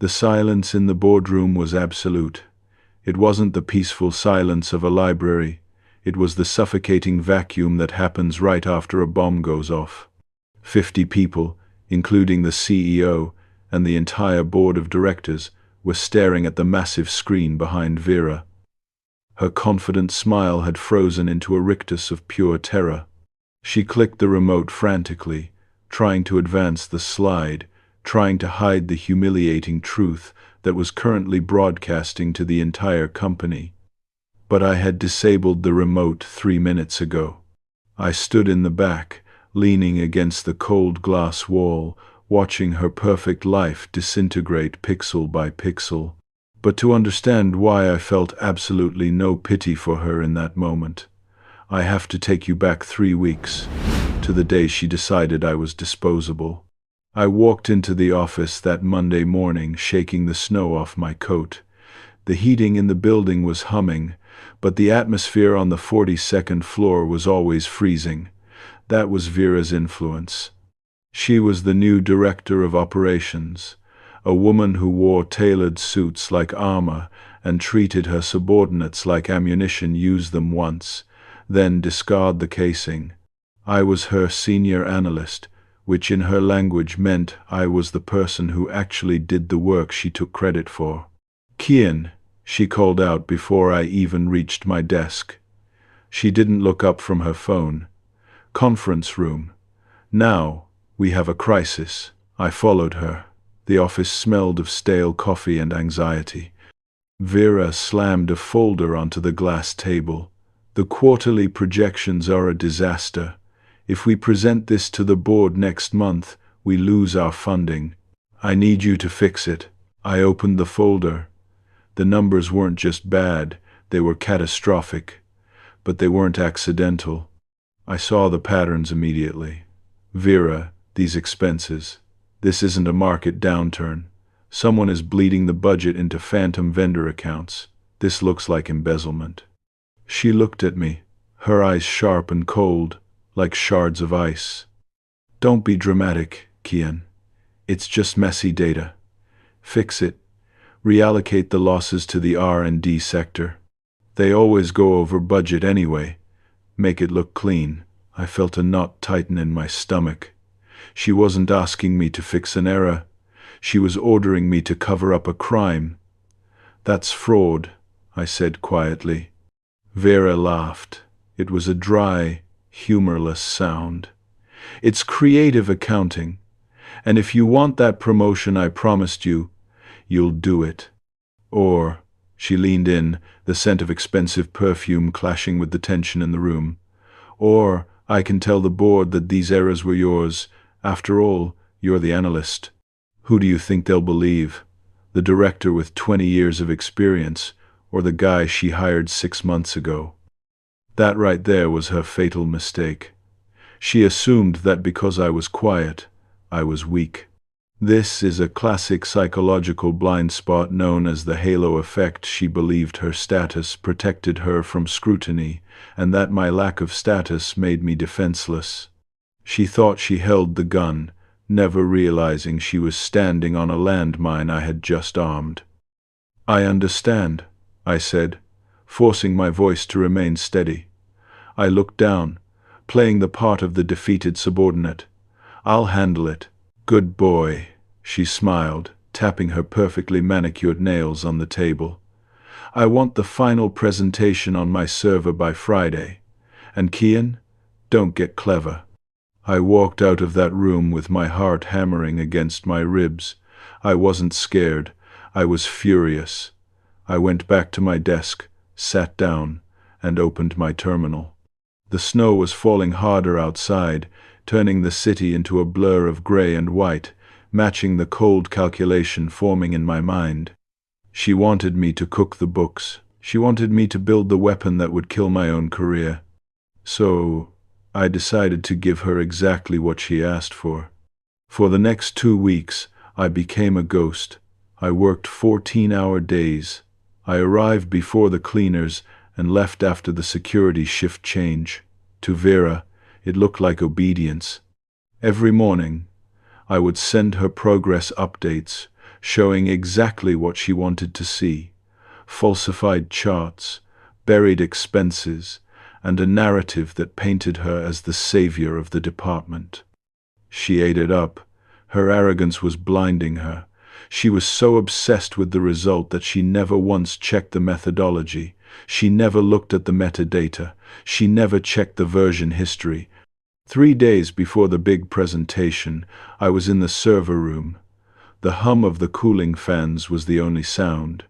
The silence in the boardroom was absolute. It wasn't the peaceful silence of a library. It was the suffocating vacuum that happens right after a bomb goes off. 50 people, including the CEO and the entire board of directors, were staring at the massive screen behind Vera. Her confident smile had frozen into a rictus of pure terror. She clicked the remote frantically, trying to advance the slide, trying to hide the humiliating truth that was currently broadcasting to the entire company. But I had disabled the remote 3 minutes ago. I stood in the back, leaning against the cold glass wall, watching her perfect life disintegrate pixel by pixel. But to understand why I felt absolutely no pity for her in that moment, I have to take you back 3 weeks, to the day she decided I was disposable. I walked into the office that Monday morning, shaking the snow off my coat. The heating in the building was humming, but the atmosphere on the 42nd floor was always freezing. That was Vera's influence. She was the new director of operations, a woman who wore tailored suits like armor and treated her subordinates like ammunition. Use them once, then discard the casing. I was her senior analyst, which in her language meant I was the person who actually did the work she took credit for. "Kian," she called out before I even reached my desk. She didn't look up from her phone. "Conference room. Now, we have a crisis." I followed her. The office smelled of stale coffee and anxiety. Vera slammed a folder onto the glass table. "The quarterly projections are a disaster. If we present this to the board next month, we lose our funding. I need you to fix it." I opened the folder. The numbers weren't just bad, they were catastrophic. But they weren't accidental. I saw the patterns immediately. "Vera, these expenses. This isn't a market downturn. Someone is bleeding the budget into phantom vendor accounts. This looks like embezzlement." She looked at me, her eyes sharp and cold, like shards of ice. "Don't be dramatic, Kian. It's just messy data. Fix it. Reallocate the losses to the R&D sector. They always go over budget anyway. Make it look clean." I felt a knot tighten in my stomach. She wasn't asking me to fix an error. She was ordering me to cover up a crime. "That's fraud," I said quietly. Vera laughed. It was a dry, humorless sound. "It's creative accounting. And if you want that promotion I promised you, you'll do it. Or," she leaned in, the scent of expensive perfume clashing with the tension in the room, "or I can tell the board that these errors were yours. After all, you're the analyst. Who do you think they'll believe? The director with 20 years of experience, or the guy she hired 6 months ago?" That right there was her fatal mistake. She assumed that because I was quiet, I was weak. This is a classic psychological blind spot known as the halo effect. She believed her status protected her from scrutiny, and that my lack of status made me defenseless. She thought she held the gun, never realizing she was standing on a landmine I had just armed. "I understand," I said, forcing my voice to remain steady. I looked down, playing the part of the defeated subordinate. "I'll handle it." "Good boy," she smiled, tapping her perfectly manicured nails on the table. "I want the final presentation on my server by Friday. And Kian, don't get clever." I walked out of that room with my heart hammering against my ribs. I wasn't scared. I was furious. I went back to my desk, sat down, and opened my terminal. The snow was falling harder outside, turning the city into a blur of gray and white, matching the cold calculation forming in my mind. She wanted me to cook the books. She wanted me to build the weapon that would kill my own career. So I decided to give her exactly what she asked for. For the next 2 weeks, I became a ghost. I worked 14-hour days. I arrived before the cleaners and left after the security shift change. To Vera, it looked like obedience. Every morning, I would send her progress updates, showing exactly what she wanted to see: falsified charts, buried expenses, and a narrative that painted her as the savior of the department. She ate it up. Her arrogance was blinding her. She was so obsessed with the result that she never once checked the methodology. She never looked at the metadata. She never checked the version history. 3 days before the big presentation, I was in the server room. The hum of the cooling fans was the only sound.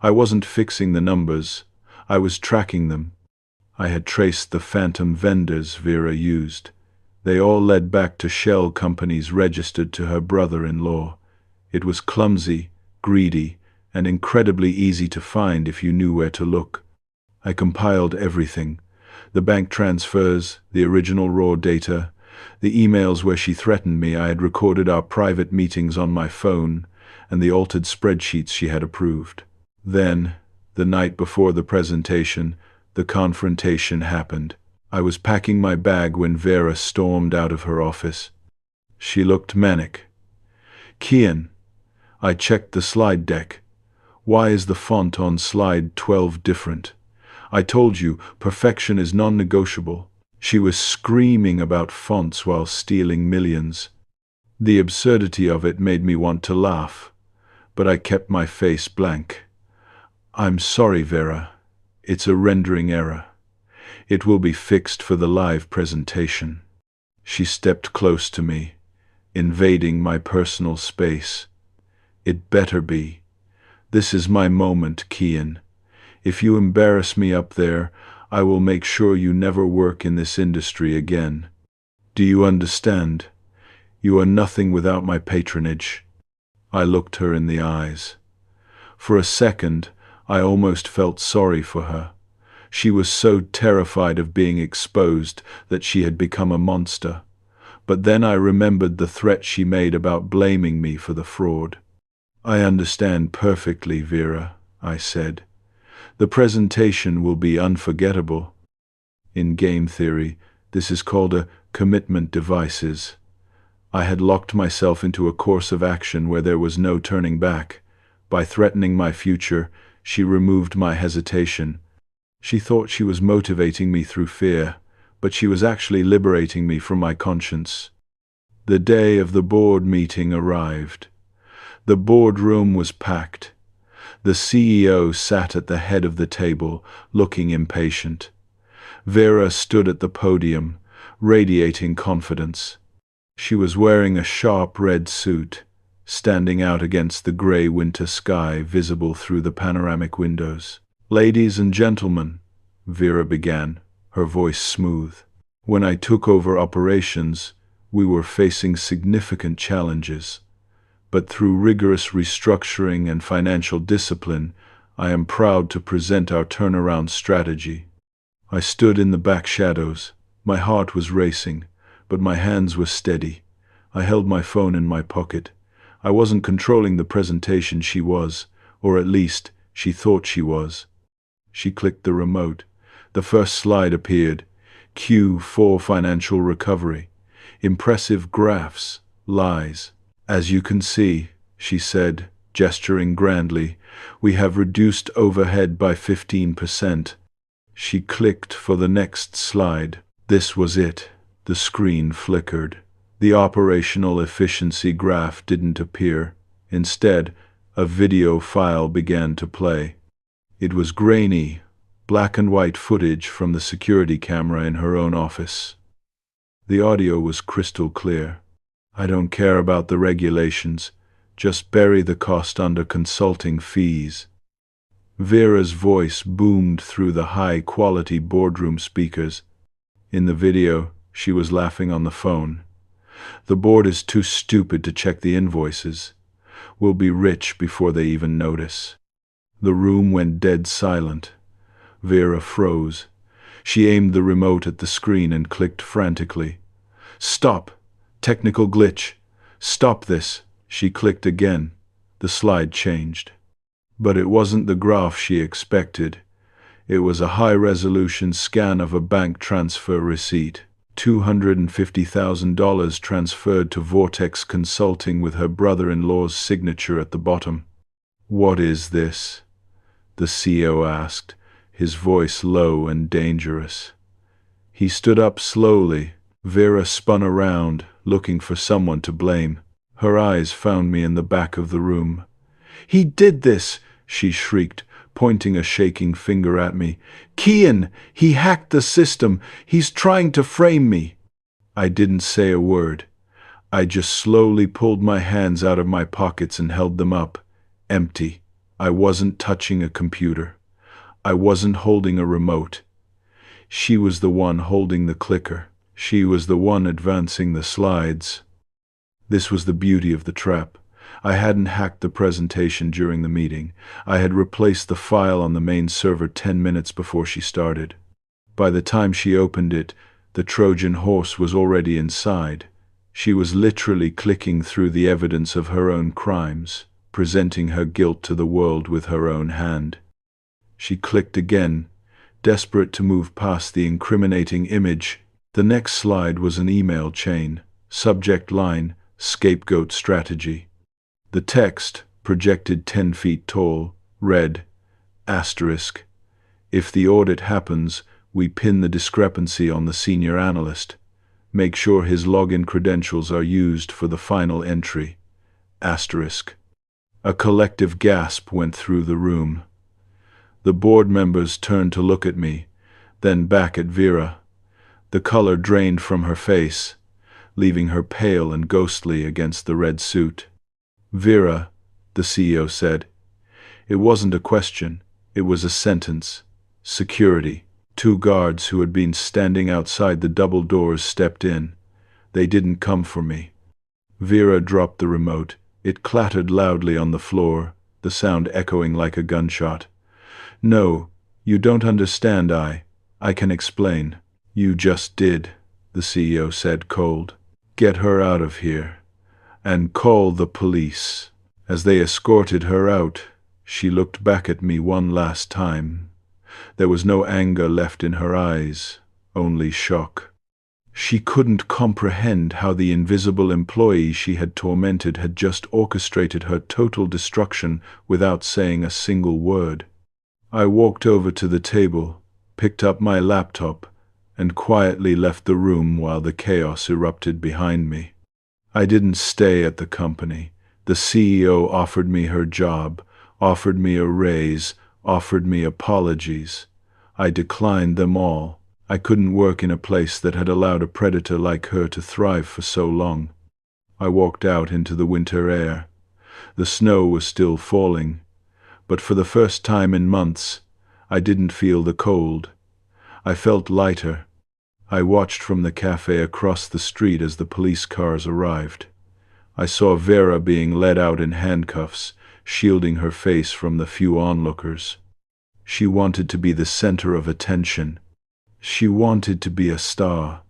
I wasn't fixing the numbers. I was tracking them. I had traced the phantom vendors Vera used. They all led back to shell companies registered to her brother-in-law. It was clumsy, greedy, and incredibly easy to find if you knew where to look. I compiled everything: the bank transfers, the original raw data, the emails where she threatened me. I had recorded our private meetings on my phone, and the altered spreadsheets she had approved. Then, the night before the presentation, the confrontation happened. I was packing my bag when Vera stormed out of her office. She looked manic. "Kian, I checked the slide deck. Why is the font on slide 12 different? I told you, perfection is non-negotiable." She was screaming about fonts while stealing millions. The absurdity of it made me want to laugh, but I kept my face blank. "I'm sorry, Vera. It's a rendering error. It will be fixed for the live presentation." She stepped close to me, invading my personal space. "It better be. This is my moment, Kian. If you embarrass me up there, I will make sure you never work in this industry again. Do you understand? You are nothing without my patronage." I looked her in the eyes. For a second, I almost felt sorry for her. She was so terrified of being exposed that she had become a monster. But then I remembered the threat she made about blaming me for the fraud. "I understand perfectly, Vera," I said. "The presentation will be unforgettable. In game theory, this is called a commitment devices." I had locked myself into a course of action where there was no turning back. By threatening my future, she removed my hesitation. She thought she was motivating me through fear, but she was actually liberating me from my conscience. The day of the board meeting arrived. The boardroom was packed. The CEO sat at the head of the table, looking impatient. Vera stood at the podium, radiating confidence. She was wearing a sharp red suit, standing out against the gray winter sky visible through the panoramic windows. "Ladies and gentlemen," Vera began, her voice smooth. "When I took over operations, we were facing significant challenges. But through rigorous restructuring and financial discipline, I am proud to present our turnaround strategy." I stood in the back shadows. My heart was racing, but my hands were steady. I held my phone in my pocket. I wasn't controlling the presentation. She was, or at least, she thought she was. She clicked the remote. The first slide appeared. Q4 financial recovery. Impressive graphs, lies. "As you can see," she said, gesturing grandly, "we have reduced overhead by 15%. She clicked for the next slide. This was it. The screen flickered. The operational efficiency graph didn't appear. Instead, a video file began to play. It was grainy, black and white footage from the security camera in her own office. The audio was crystal clear. "I don't care about the regulations. Just bury the cost under consulting fees." Vera's voice boomed through the high-quality boardroom speakers. In the video, she was laughing on the phone. "The board is too stupid to check the invoices. We'll be rich before they even notice." The room went dead silent. Vera froze. She aimed the remote at the screen and clicked frantically. "Stop! Technical glitch! Stop this!" She clicked again. The slide changed. But it wasn't the graph she expected. It was a high-resolution scan of a bank transfer receipt. $250,000 transferred to Vortex Consulting with her brother-in-law's signature at the bottom. "What is this?" the CEO asked, his voice low and dangerous. He stood up slowly. Vera spun around, looking for someone to blame. Her eyes found me in the back of the room. "He did this!" she shrieked, pointing a shaking finger at me. "Kian, he hacked the system. He's trying to frame me." I didn't say a word. I just slowly pulled my hands out of my pockets and held them up. Empty. I wasn't touching a computer. I wasn't holding a remote. She was the one holding the clicker. She was the one advancing the slides. This was the beauty of the trap. I hadn't hacked the presentation during the meeting. I had replaced the file on the main server 10 minutes before she started. By the time she opened it, the Trojan horse was already inside. She was literally clicking through the evidence of her own crimes, presenting her guilt to the world with her own hand. She clicked again, desperate to move past the incriminating image. The next slide was an email chain. Subject line, scapegoat strategy. The text, projected 10 feet tall, read, asterisk, "If the audit happens, we pin the discrepancy on the senior analyst. Make sure his login credentials are used for the final entry." Asterisk. A collective gasp went through the room. The board members turned to look at me, then back at Vera. The color drained from her face, leaving her pale and ghostly against the red suit. "Vera," the CEO said. It wasn't a question, it was a sentence. "Security." 2 guards who had been standing outside the double doors stepped in. They didn't come for me. Vera dropped the remote. It clattered loudly on the floor, the sound echoing like a gunshot. "No, you don't understand. I can explain." "You just did," the CEO said cold. "Get her out of here. And call the police." As they escorted her out, she looked back at me one last time. There was no anger left in her eyes, only shock. She couldn't comprehend how the invisible employee she had tormented had just orchestrated her total destruction without saying a single word. I walked over to the table, picked up my laptop, and quietly left the room while the chaos erupted behind me. I didn't stay at the company. The CEO offered me her job, offered me a raise, offered me apologies. I declined them all. I couldn't work in a place that had allowed a predator like her to thrive for so long. I walked out into the winter air. The snow was still falling, but for the first time in months, I didn't feel the cold. I felt lighter. I watched from the cafe across the street as the police cars arrived. I saw Vera being led out in handcuffs, shielding her face from the few onlookers. She wanted to be the center of attention. She wanted to be a star.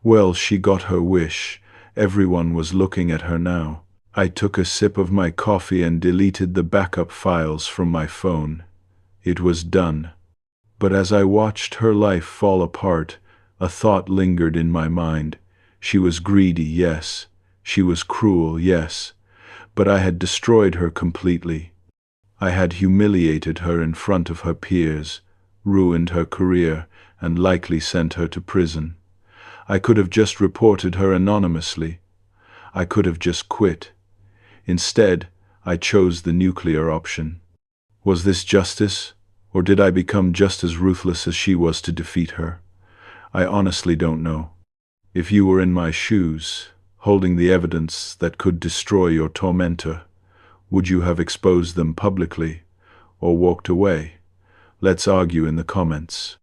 Well, she got her wish. Everyone was looking at her now. I took a sip of my coffee and deleted the backup files from my phone. It was done. But as I watched her life fall apart, a thought lingered in my mind. She was greedy, yes. She was cruel, yes. But I had destroyed her completely. I had humiliated her in front of her peers, ruined her career, and likely sent her to prison. I could have just reported her anonymously. I could have just quit. Instead, I chose the nuclear option. Was this justice, or did I become just as ruthless as she was to defeat her? I honestly don't know. If you were in my shoes, holding the evidence that could destroy your tormentor, would you have exposed them publicly, or walked away? Let's argue in the comments.